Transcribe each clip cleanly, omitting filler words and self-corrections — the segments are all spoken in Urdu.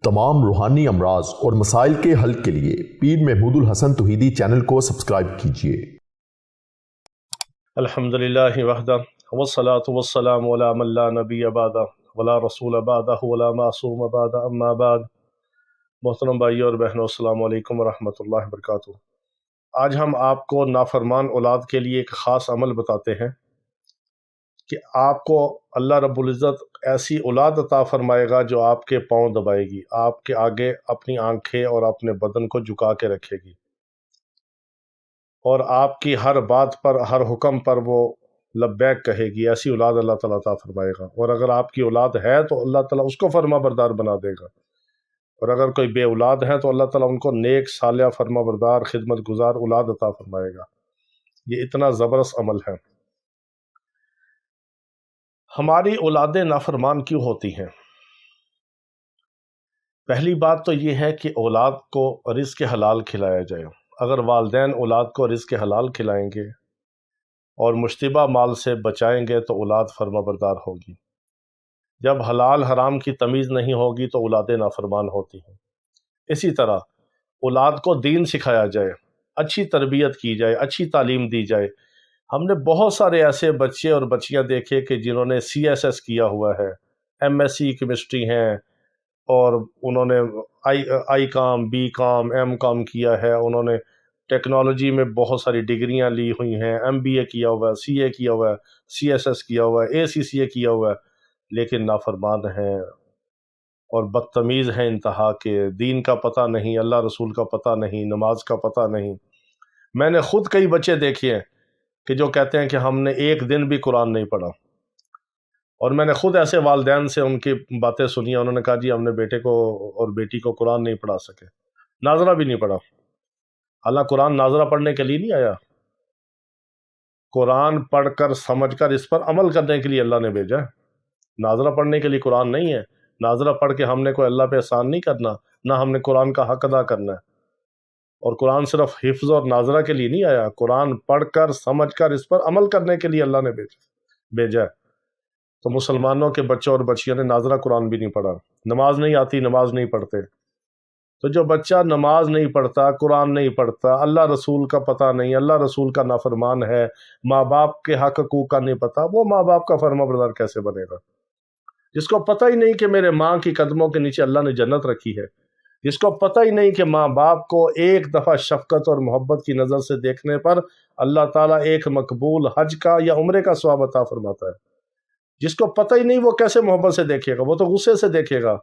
تمام روحانی امراض اور مسائل کے حل کے لیے پیر محمود الحسن توحیدی چینل کو سبسکرائب کیجئے۔ الحمدللہ وحدہ والصلاة والسلام علی من لا نبی بعدہ ولا رسول بعدہ ولا معصوم بعدہ اما بعد۔ محترم بھائیو اور بہنوں، السلام علیکم ورحمۃ اللہ وبرکاتہ۔ آج ہم آپ کو نافرمان اولاد کے لیے ایک خاص عمل بتاتے ہیں کہ آپ کو اللہ رب العزت ایسی اولاد عطا فرمائے گا جو آپ کے پاؤں دبائے گی، آپ کے آگے اپنی آنکھیں اور اپنے بدن کو جھکا کے رکھے گی، اور آپ کی ہر بات پر، ہر حکم پر وہ لبیک کہے گی۔ ایسی اولاد اللہ تعالیٰ عطا فرمائے گا۔ اور اگر آپ کی اولاد ہے تو اللہ تعالیٰ اس کو فرما بردار بنا دے گا، اور اگر کوئی بے اولاد ہے تو اللہ تعالیٰ ان کو نیک، صالح، فرما بردار، خدمت گزار اولاد عطا فرمائے گا۔ یہ اتنا زبردست عمل ہے۔ ہماری اولادیں نافرمان کیوں ہوتی ہیں؟ پہلی بات تو یہ ہے کہ اولاد کو رزق حلال کھلایا جائے۔ اگر والدین اولاد کو رزق حلال کھلائیں گے اور مشتبہ مال سے بچائیں گے تو اولاد فرما بردار ہوگی۔ جب حلال حرام کی تمیز نہیں ہوگی تو اولادیں نافرمان ہوتی ہیں۔ اسی طرح اولاد کو دین سکھایا جائے، اچھی تربیت کی جائے، اچھی تعلیم دی جائے۔ ہم نے بہت سارے ایسے بچے اور بچیاں دیکھے کہ جنہوں نے CSS کیا ہوا ہے، MSc کیمسٹری ہیں، اور انہوں نے آئی کام، بی کام، ایم کام کیا ہے، انہوں نے ٹیکنالوجی میں بہت ساری ڈگریاں لی ہوئی ہیں، MBA کیا ہوا ہے، CA کیا ہوا ہے، CSS کیا ہوا ہے، ACCA کیا ہوا ہے، لیکن نافرمان ہیں اور بدتمیز ہیں انتہا کے۔ دین کا پتہ نہیں، اللہ رسول کا پتہ نہیں، نماز کا پتہ نہیں۔ میں نے خود کئی بچے دیکھے ہیں کہ جو کہتے ہیں کہ ہم نے ایک دن بھی قرآن نہیں پڑھا، اور میں نے خود ایسے والدین سے ان کی باتیں سنی ہیں۔ انہوں نے کہا جی ہم نے بیٹے کو اور بیٹی کو قرآن نہیں پڑھا سکے، ناظرہ بھی نہیں پڑھا۔ حالانکہ قرآن ناظرہ پڑھنے کے لیے نہیں آیا، قرآن پڑھ کر سمجھ کر اس پر عمل کرنے کے لیے اللہ نے بھیجا ہے۔ ناظرہ پڑھنے کے لیے قرآن نہیں ہے۔ ناظرہ پڑھ کے ہم نے کوئی اللہ پہ احسان نہیں کرنا، نہ ہم نے قرآن کا حق ادا کرنا ہے۔ اور قرآن صرف حفظ اور ناظرہ کے لیے نہیں آیا، قرآن پڑھ کر سمجھ کر اس پر عمل کرنے کے لیے اللہ نے بھیجا ہے۔ تو مسلمانوں کے بچوں اور بچیوں نے ناظرہ قرآن بھی نہیں پڑھا، نماز نہیں آتی، نماز نہیں پڑھتے۔ تو جو بچہ نماز نہیں پڑھتا، قرآن نہیں پڑھتا، اللہ رسول کا پتہ نہیں، اللہ رسول کا نافرمان ہے، ماں باپ کے حق حقوق کا نہیں پتہ، وہ ماں باپ کا فرما بردار کیسے بنے گا؟ جس کو پتہ ہی نہیں کہ میرے ماں کی قدموں کے نیچے اللہ نے جنت رکھی ہے، جس کو پتہ ہی نہیں کہ ماں باپ کو ایک دفعہ شفقت اور محبت کی نظر سے دیکھنے پر اللہ تعالیٰ ایک مقبول حج کا یا عمرے کا ثواب عطا فرماتا ہے، جس کو پتہ ہی نہیں وہ کیسے محبت سے دیکھے گا؟ وہ تو غصے سے دیکھے گا۔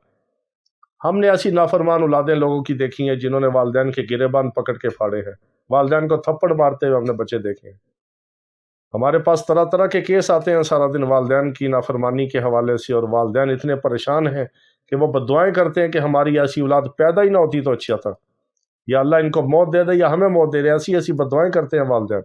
ہم نے ایسی نافرمان اولادیں لوگوں کی دیکھی ہیں جنہوں نے والدین کے گریبان پکڑ کے پھاڑے ہیں، والدین کو تھپڑ مارتے ہوئے ہم نے بچے دیکھے ہیں۔ ہمارے پاس طرح طرح کے کیس آتے ہیں سارا دن والدین کی نافرمانی کے حوالے سے، اور والدین اتنے پریشان ہیں کہ وہ بددعائیں کرتے ہیں کہ ہماری ایسی اولاد پیدا ہی نہ ہوتی تو اچھا تھا، یا اللہ ان کو موت دے دے یا ہمیں موت دے دے۔ ایسی ایسی بددعائیں کرتے ہیں والدین۔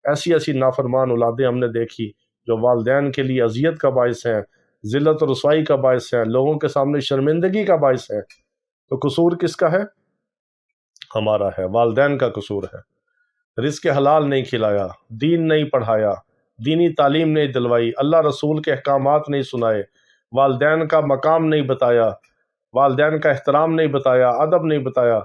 ایسی ایسی نافرمان اولادیں ہم نے دیکھی جو والدین کے لیے اذیت کا باعث ہیں، ذلت و رسوائی کا باعث ہیں، لوگوں کے سامنے شرمندگی کا باعث ہے۔ تو قصور کس کا ہے؟ ہمارا ہے، والدین کا قصور ہے۔ رزق حلال نہیں کھلایا، دین نہیں پڑھایا، دینی تعلیم نہیں دلوائی، اللہ رسول کے احکامات نہیں سنائے، والدین کا مقام نہیں بتایا، والدین کا احترام نہیں بتایا، ادب نہیں بتایا۔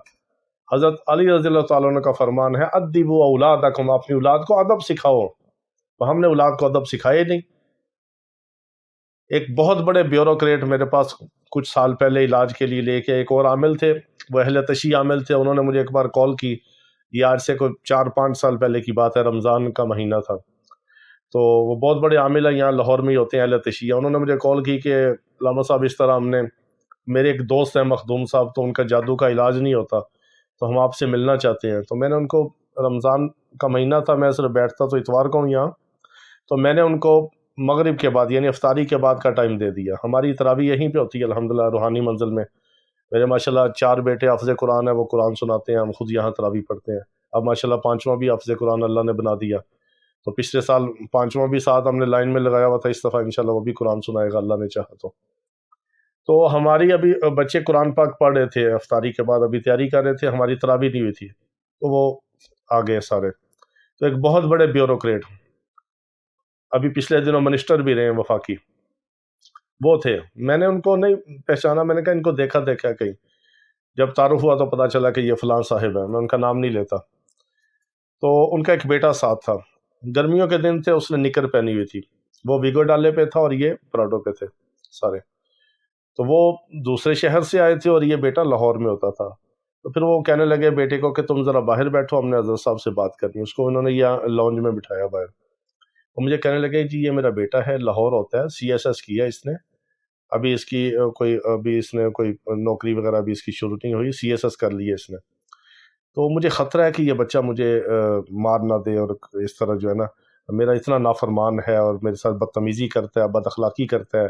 حضرت علی رضی اللہ تعالیٰ عنہ کا فرمان ہے ادبوا اولادکم، اپنی اولاد کو ادب سکھاؤ۔ تو ہم نے اولاد کو ادب سکھائے نہیں۔ ایک بہت بڑے بیوروکریٹ میرے پاس کچھ سال پہلے علاج کے لیے لے کے، ایک اور عامل تھے، وہ اہل تشیع عامل تھے، انہوں نے مجھے ایک بار کال کی، یہ آج سے کوئی 4-5 سال پہلے کی بات ہے، رمضان کا مہینہ تھا۔ تو وہ بہت بڑے عامل ہیں، یہاں لاہور میں ہی ہوتے ہیں اہل تشیع۔ انہوں نے مجھے کال کی کہ علامہ صاحب اس طرح ہم نے، میرے ایک دوست ہیں مخدوم صاحب، تو ان کا جادو کا علاج نہیں ہوتا، تو ہم آپ سے ملنا چاہتے ہیں۔ تو میں نے ان کو، رمضان کا مہینہ تھا، میں صرف بیٹھتا تو اتوار کو ہوں یہاں، تو میں نے ان کو مغرب کے بعد یعنی افطاری کے بعد کا ٹائم دے دیا۔ ہماری تراویح یہیں پہ ہوتی ہے الحمدللہ روحانی منزل میں۔ میرے ماشاءاللہ 4 بیٹے حافظ قرآن ہیں، وہ قرآن سناتے ہیں، ہم خود یہاں تراویح پڑھتے ہیں۔ اب ماشاءاللہ 5واں بھی حافظ قرآن اللہ نے بنا دیا، تو پچھلے سال 5واں بھی ساتھ ہم نے لائن میں لگایا ہوا تھا، اس دفعہ انشاءاللہ وہ بھی قرآن سنائے گا اللہ نے چاہا تو ہماری ابھی بچے قرآن پاک پڑھ رہے تھے، افطاری کے بعد ابھی تیاری کر رہے تھے، ہماری تراویح نہیں ہوئی تھی، تو وہ آ گئے سارے۔ تو ایک بہت بڑے بیوروکریٹ، ابھی پچھلے دنوں منسٹر بھی رہے ہیں وفاقی، وہ تھے، میں نے ان کو نہیں پہچانا، میں نے کہا ان کو دیکھا کہیں، جب تعارف ہوا تو پتا چلا کہ یہ فلاں صاحب ہے، میں ان کا نام نہیں لیتا۔ تو ان کا ایک بیٹا ساتھ تھا، گرمیوں کے دن تھے، اس نے نکر پہنی ہوئی تھی، وہ ویگو ڈالے پہ تھا اور یہ پراڈو پہ تھے سارے۔ تو وہ دوسرے شہر سے آئے تھے اور یہ بیٹا لاہور میں ہوتا تھا۔ تو پھر وہ کہنے لگے بیٹے کو کہ تم ذرا باہر بیٹھو، ہم نے حضرت صاحب سے بات کرنی ہے۔ اس کو انہوں نے یہ لانج میں بٹھایا باہر، وہ مجھے کہنے لگے جی یہ میرا بیٹا ہے، لاہور ہوتا ہے، CSS کیا اس نے، ابھی اس کی ابھی اس نے کوئی نوکری وغیرہ ابھی اس کی شروع نہیں ہوئی، CSS کر لی ہے اس نے۔ تو مجھے خطرہ ہے کہ یہ بچہ مجھے مار نہ دے، اور اس طرح جو ہے نا میرا اتنا نافرمان ہے اور میرے ساتھ بدتمیزی کرتا ہے، بد اخلاقی کرتا ہے،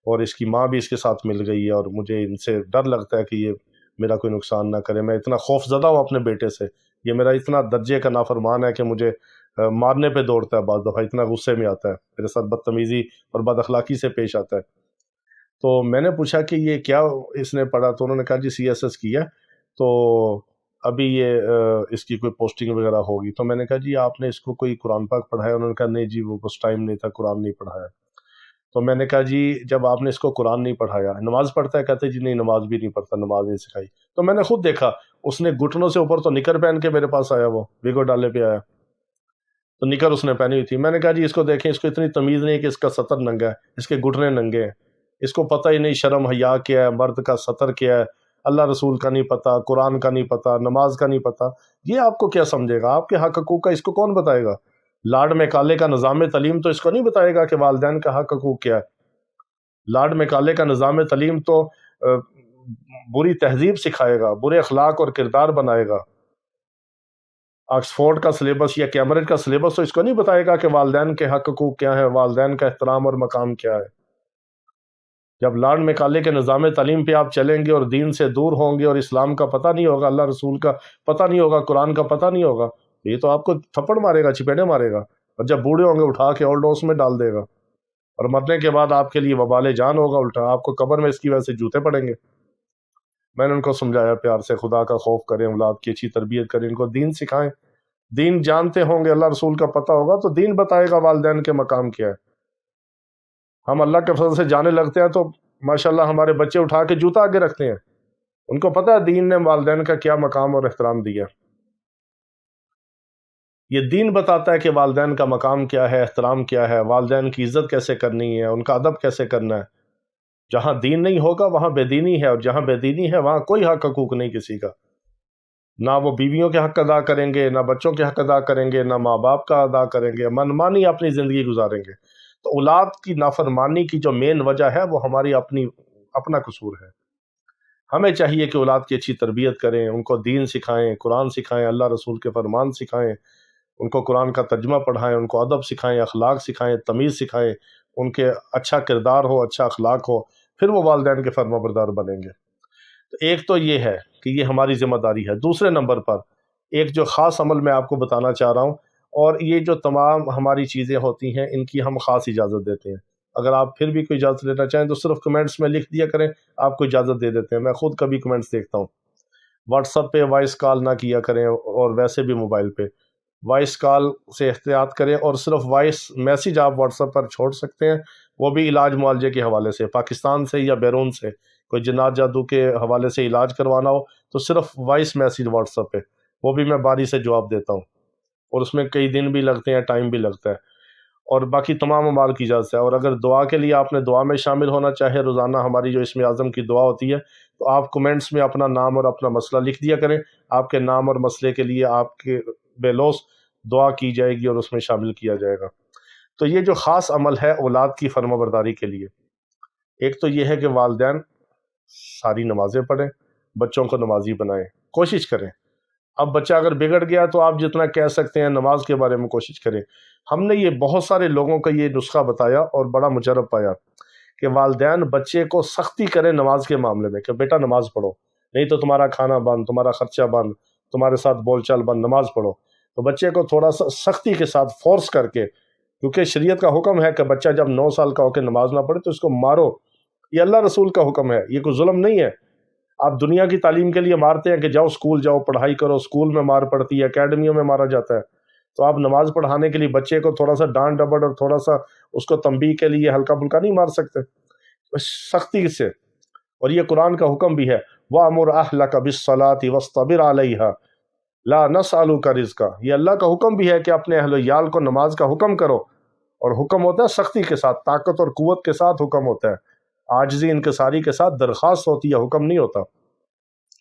اور اس کی ماں بھی اس کے ساتھ مل گئی ہے، اور مجھے ان سے ڈر لگتا ہے کہ یہ میرا کوئی نقصان نہ کرے۔ میں اتنا خوف زدہ ہوں اپنے بیٹے سے، یہ میرا اتنا درجے کا نافرمان ہے کہ مجھے مارنے پہ دوڑتا ہے، بعض دفعہ اتنا غصے میں آتا ہے، میرے ساتھ بدتمیزی اور بد اخلاقی سے پیش آتا ہے۔ تو میں نے پوچھا کہ یہ کیا اس نے پڑھا، تو انہوں نے کہا جی CSS کیا، تو ابھی یہ اس کی کوئی پوسٹنگ وغیرہ ہوگی۔ تو میں نے کہا جی آپ نے اس کو کوئی قرآن پاک پڑھایا؟ انہوں نے کہا نہیں جی وہ اس ٹائم نہیں تھا، قرآن نہیں پڑھایا۔ تو میں نے کہا جی جب آپ نے اس کو قرآن نہیں پڑھایا، نماز پڑھتا ہے؟ کہتے جی نہیں نماز بھی نہیں پڑھتا، نماز نہیں سکھائی۔ تو میں نے خود دیکھا، اس نے گھٹنوں سے اوپر تو نکر پہن کے میرے پاس آیا، وہ ویگو ڈالے پہ آیا، تو نکر اس نے پہنی ہوئی تھی۔ میں نے کہا جی اس کو دیکھیں، اس کو اتنی تمیز نہیں ہے کہ اس کا سطر ننگا ہے، اس کے گھٹنے ننگے ہیں، اس کو پتہ ہی نہیں شرم حیا کیا ہے، مرد کا سطر کیا ہے، اللہ رسول کا نہیں پتہ، قرآن کا نہیں پتہ، نماز کا نہیں پتہ۔ یہ آپ کو کیا سمجھے گا؟ آپ کے حق حقوق کا اس کو کون بتائے گا؟ لاڈ میں کالے کا نظام تعلیم تو اس کو نہیں بتائے گا کہ والدین کا حق حقوق کیا ہے۔ لاڈ میں کالے کا نظام تعلیم تو بری تہذیب سکھائے گا، برے اخلاق اور کردار بنائے گا۔ آکسفورڈ کا سلیبس یا کیمبرج کا سلیبس تو اس کو نہیں بتائے گا کہ والدین کے حق حقوق کیا ہے، والدین کا احترام اور مقام کیا ہے۔ جب لاڈ میں کالے کے نظام تعلیم پہ آپ چلیں گے اور دین سے دور ہوں گے اور اسلام کا پتہ نہیں ہوگا، اللہ رسول کا پتہ نہیں ہوگا، قرآن کا پتہ نہیں ہوگا، یہ تو آپ کو تھپڑ مارے گا، چپیڑے مارے گا، اور جب بوڑھے ہوں گے اٹھا کے اولڈ ہاؤس میں ڈال دے گا، اور مرنے کے بعد آپ کے لیے وبال جان ہوگا الٹا، آپ کو قبر میں اس کی وجہ سے جوتے پڑیں گے۔ میں نے ان کو سمجھایا پیار سے، خدا کا خوف کریں، اولاد کی اچھی تربیت کریں، ان کو دین سکھائیں، دین جانتے ہوں گے، اللہ رسول کا پتہ ہوگا تو دین بتائے گا والدین کے مقام کیا ہے۔ ہم اللہ کے فضل سے جانے لگتے ہیں تو ماشاءاللہ ہمارے بچے اٹھا کے جوتا آگے رکھتے ہیں، ان کو پتہ ہے دین نے والدین کا کیا مقام اور احترام دیا۔ یہ دین بتاتا ہے کہ والدین کا مقام کیا ہے، احترام کیا ہے، والدین کی عزت کیسے کرنی ہے، ان کا ادب کیسے کرنا ہے۔ جہاں دین نہیں ہوگا وہاں بے دینی ہے، اور جہاں بے دینی ہے وہاں کوئی حق حقوق نہیں کسی کا، نہ وہ بیویوں کے حق ادا کریں گے، نہ بچوں کے حق ادا کریں گے، نہ ماں باپ کا ادا کریں گے، منمانی اپنی زندگی گزاریں گے۔ تو اولاد کی نافرمانی کی جو مین وجہ ہے وہ ہماری اپنا قصور ہے۔ ہمیں چاہیے کہ اولاد کی اچھی تربیت کریں، ان کو دین سکھائیں، قرآن سکھائیں، اللہ رسول کے فرمان سکھائیں، ان کو قرآن کا ترجمہ پڑھائیں، ان کو ادب سکھائیں، اخلاق سکھائیں، تمیز سکھائیں، ان کے اچھا کردار ہو، اچھا اخلاق ہو، پھر وہ والدین کے فرما بردار بنیں گے۔ تو ایک تو یہ ہے کہ یہ ہماری ذمہ داری ہے۔ دوسرے نمبر پر ایک جو خاص عمل میں آپ کو بتانا چاہ رہا ہوں، اور یہ جو تمام ہماری چیزیں ہوتی ہیں ان کی ہم خاص اجازت دیتے ہیں۔ اگر آپ پھر بھی کوئی اجازت لینا چاہیں تو صرف کمنٹس میں لکھ دیا کریں، آپ کو اجازت دے دیتے ہیں، میں خود کبھی کمنٹس دیکھتا ہوں۔ واٹس ایپ پہ وائس کال نہ کیا کریں، اور ویسے بھی موبائل پہ وائس کال سے احتیاط کریں، اور صرف وائس میسیج آپ واٹس ایپ پر چھوڑ سکتے ہیں، وہ بھی علاج معالجے کے حوالے سے، پاکستان سے یا بیرون سے کوئی جنات جادو کے حوالے سے علاج کروانا ہو تو صرف وائس میسیج واٹس ایپ پہ، وہ بھی میں باری سے جواب دیتا ہوں، اور اس میں کئی دن بھی لگتے ہیں، ٹائم بھی لگتا ہے، اور باقی تمام اعمال کی اجازت ہے۔ اور اگر دعا کے لیے آپ نے دعا میں شامل ہونا چاہے، روزانہ ہماری جو اسم اعظم کی دعا ہوتی ہے، تو آپ کمنٹس میں اپنا نام اور اپنا مسئلہ لکھ دیا کریں، آپ کے نام اور مسئلے کے لیے آپ کے بے لوث دعا کی جائے گی اور اس میں شامل کیا جائے گا۔ تو یہ جو خاص عمل ہے اولاد کی فرما برداری کے لیے، ایک تو یہ ہے کہ والدین ساری نمازیں پڑھیں، بچوں کو نمازی بنائیں، کوشش کریں۔ اب بچہ اگر بگڑ گیا تو آپ جتنا کہہ سکتے ہیں نماز کے بارے میں کوشش کریں۔ ہم نے یہ بہت سارے لوگوں کا یہ نسخہ بتایا اور بڑا مجرب پایا کہ والدین بچے کو سختی کریں نماز کے معاملے میں کہ بیٹا نماز پڑھو، نہیں تو تمہارا کھانا بند، تمہارا خرچہ بند، تمہارے ساتھ بول چال بند، نماز پڑھو۔ تو بچے کو تھوڑا سا سختی کے ساتھ فورس کر کے، کیونکہ شریعت کا حکم ہے کہ بچہ جب 9 سال کا ہو کے نماز نہ پڑھے تو اس کو مارو، یہ اللہ رسول کا حکم ہے، یہ کوئی ظلم نہیں ہے۔ آپ دنیا کی تعلیم کے لیے مارتے ہیں کہ جاؤ اسکول جاؤ، پڑھائی کرو، اسکول میں مار پڑتی ہے، اکیڈمیوں میں مارا جاتا ہے، تو آپ نماز پڑھانے کے لیے بچے کو تھوڑا سا ڈانٹ ڈپٹ اور تھوڑا سا اس کو تنبیہ کے لیے ہلکا پھلکا نہیں مار سکتے؟ سختی سے، اور یہ قرآن کا حکم بھی ہے وَأْمُرْ أَهْلَكَ بِالصَّلَاةِ وَاصْطَبِرْ عَلَيْهَا لَا نَسْأَلُكَ رِزْقًا۔ یہ اللہ کا حکم بھی ہے کہ اپنے اہل و عیال کو نماز کا حکم کرو، اور حکم ہوتا ہے سختی کے ساتھ، طاقت اور قوت کے ساتھ حکم ہوتا ہے، عاجزی انکساری کے ساتھ درخواست ہوتی ہے، حکم نہیں ہوتا۔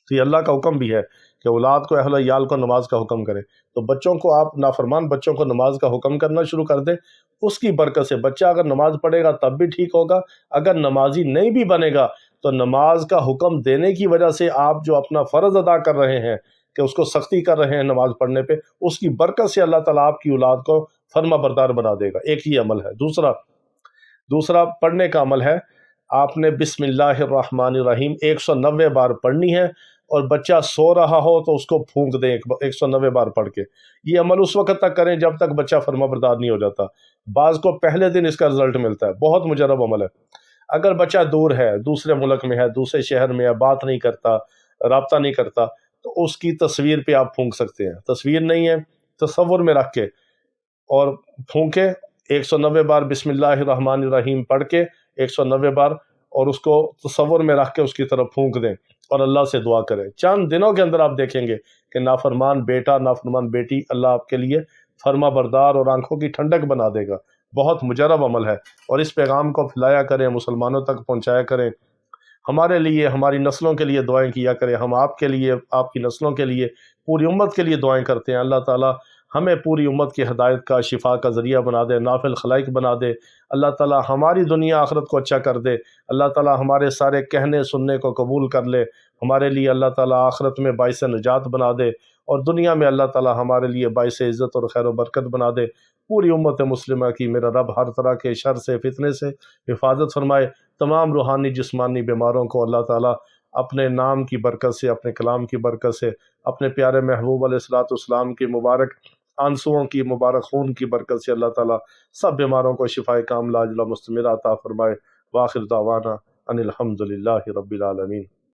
تو یہ اللہ کا حکم بھی ہے کہ اولاد کو، اہل و عیال کو نماز کا حکم کریں۔ تو بچوں کو، آپ نافرمان بچوں کو نماز کا حکم کرنا شروع کر دیں، اس کی برکت سے بچہ اگر نماز پڑھے گا تب بھی ٹھیک ہوگا، اگر نمازی نہیں بھی بنے گا تو نماز کا حکم دینے کی وجہ سے آپ جو اپنا فرض ادا کر رہے ہیں کہ اس کو سختی کر رہے ہیں نماز پڑھنے پہ، اس کی برکت سے اللہ تعالیٰ آپ کی اولاد کو فرما بردار بنا دے گا۔ ایک یہ عمل ہے۔ دوسرا پڑھنے کا عمل ہے، آپ نے بسم اللہ الرحمن الرحیم 190 بار پڑھنی ہے، اور بچہ سو رہا ہو تو اس کو پھونک دیں 190 بار پڑھ کے۔ یہ عمل اس وقت تک کریں جب تک بچہ فرما بردار نہیں ہو جاتا، بعض کو پہلے دن اس کا رزلٹ ملتا ہے۔ بہت مجرب عمل ہے۔ اگر بچہ دور ہے، دوسرے ملک میں ہے، دوسرے شہر میں ہے، بات نہیں کرتا، رابطہ نہیں کرتا، تو اس کی تصویر پہ آپ پھونک سکتے ہیں۔ تصویر نہیں ہے، تصور میں رکھ کے اور پھونکے 190 بار بسم اللہ الرحمن الرحیم پڑھ کے 190 بار، اور اس کو تصور میں رکھ کے اس کی طرف پھونک دیں اور اللہ سے دعا کریں۔ چند دنوں کے اندر آپ دیکھیں گے کہ نافرمان بیٹا، نافرمان بیٹی اللہ آپ کے لیے فرما بردار اور آنکھوں کی ٹھنڈک بنا دے گا۔ بہت مجرب عمل ہے، اور اس پیغام کو پھیلایا کریں، مسلمانوں تک پہنچایا کریں، ہمارے لیے، ہماری نسلوں کے لیے دعائیں کیا کریں۔ ہم آپ کے لیے، آپ کی نسلوں کے لیے، پوری امت کے لیے دعائیں کرتے ہیں۔ اللہ تعالیٰ ہمیں پوری امت کی ہدایت کا، شفا کا ذریعہ بنا دے، نافع الخلائق بنا دے۔ اللہ تعالیٰ ہماری دنیا آخرت کو اچھا کر دے۔ اللہ تعالیٰ ہمارے سارے کہنے سننے کو قبول کر لے، ہمارے لیے اللہ تعالیٰ آخرت میں باعث نجات بنا دے، اور دنیا میں اللہ تعالیٰ ہمارے لیے باعث عزت اور خیر و برکت بنا دے۔ پوری امت مسلمہ کی میرا رب ہر طرح کے شر سے، فتنے سے حفاظت فرمائے۔ تمام روحانی جسمانی بیماروں کو اللہ تعالیٰ اپنے نام کی برکت سے، اپنے کلام کی برکت سے، اپنے پیارے محبوب علیہ الصلوۃ والسلام کی مبارک آنسوؤں کی، مبارک خون کی برکت سے اللہ تعالیٰ سب بیماروں کو شفائے کاملہ عاجلہ مستمرہ عطا فرمائے۔ وآخر دعوانا ان الحمد للہ رب العالمین۔